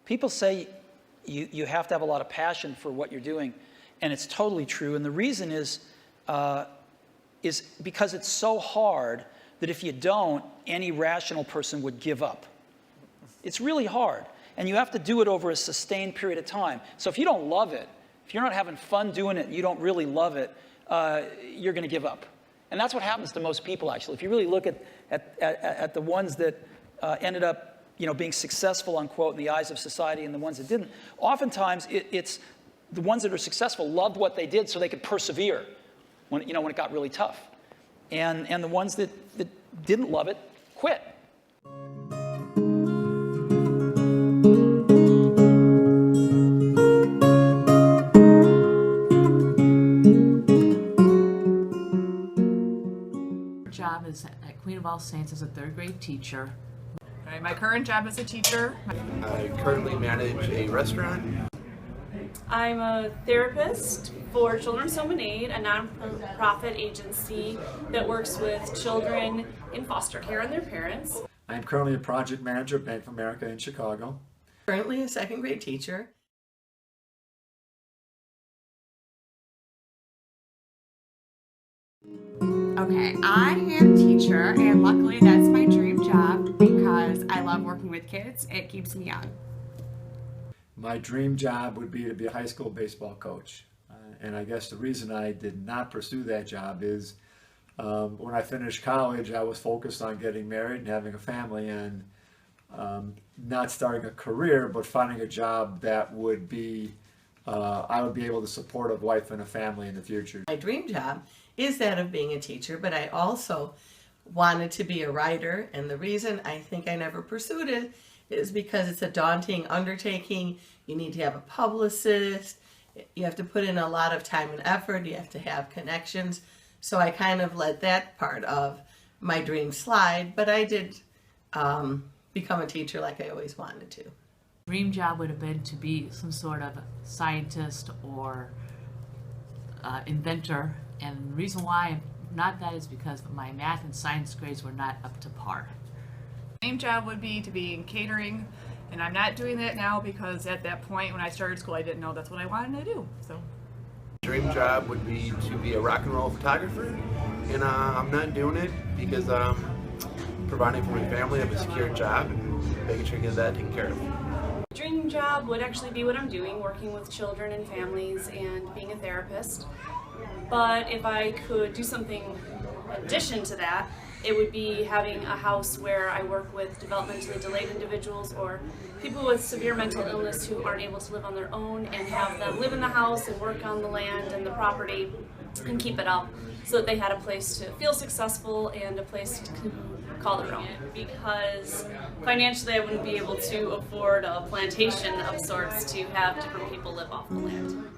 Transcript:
People say you have to have a lot of passion for what you're doing, and it's totally true. And the reason is because it's so hard that if you don't, any rational person would give up. It's really hard, and you have to do it over a sustained period of time. So if you don't love it, if you're not having fun doing it, and you don't really love it, you're going to give up. And that's what happens to most people, actually. If you really look at the ones that ended up being successful, unquote, in the eyes of society and the ones that didn't, oftentimes it's the ones that are successful loved what they did so they could persevere when it got really tough. And the ones that didn't love it quit. Job is at Queen of All Saints as a third grade teacher. My current job as a teacher. I currently manage a restaurant. I'm a therapist for Children's Home and Aid, a nonprofit agency that works with children in foster care and their parents. I am currently a project manager at Bank of America in Chicago. Currently a second grade teacher. Okay, I am a teacher, and luckily that's my dream job because I love working with kids. It keeps me young. My dream job would be to be a high school baseball coach. And I guess the reason I did not pursue that job is when I finished college, I was focused on getting married and having a family and not starting a career, but finding a job that would be, I would be able to support a wife and a family in the future. My dream job is that of being a teacher, but I also wanted to be a writer, and the reason I think I never pursued it is because it's a daunting undertaking. You need to have a publicist, you have to put in a lot of time and effort, you have to have connections, so I kind of let that part of my dream slide, but I did become a teacher like I always wanted to. Dream job would have been to be some sort of scientist or inventor, and the reason why I'm not that is because my math and science grades were not up to par. Dream job would be to be in catering, and I'm not doing that now because at that point when I started school I didn't know that's what I wanted to do. So Dream job would be to be a rock and roll photographer, and I'm not doing it because providing for my family, I have a secure job and making sure to get that taken care of. Dream job would actually be what I'm doing, working with children and families and being a therapist. But if I could do something in addition to that, it would be having a house where I work with developmentally delayed individuals or people with severe mental illness who aren't able to live on their own, and have them live in the house and work on the land and the property and keep it up so that they had a place to feel successful and a place to call their own. Because financially I wouldn't be able to afford a plantation of sorts to have different people live off the land.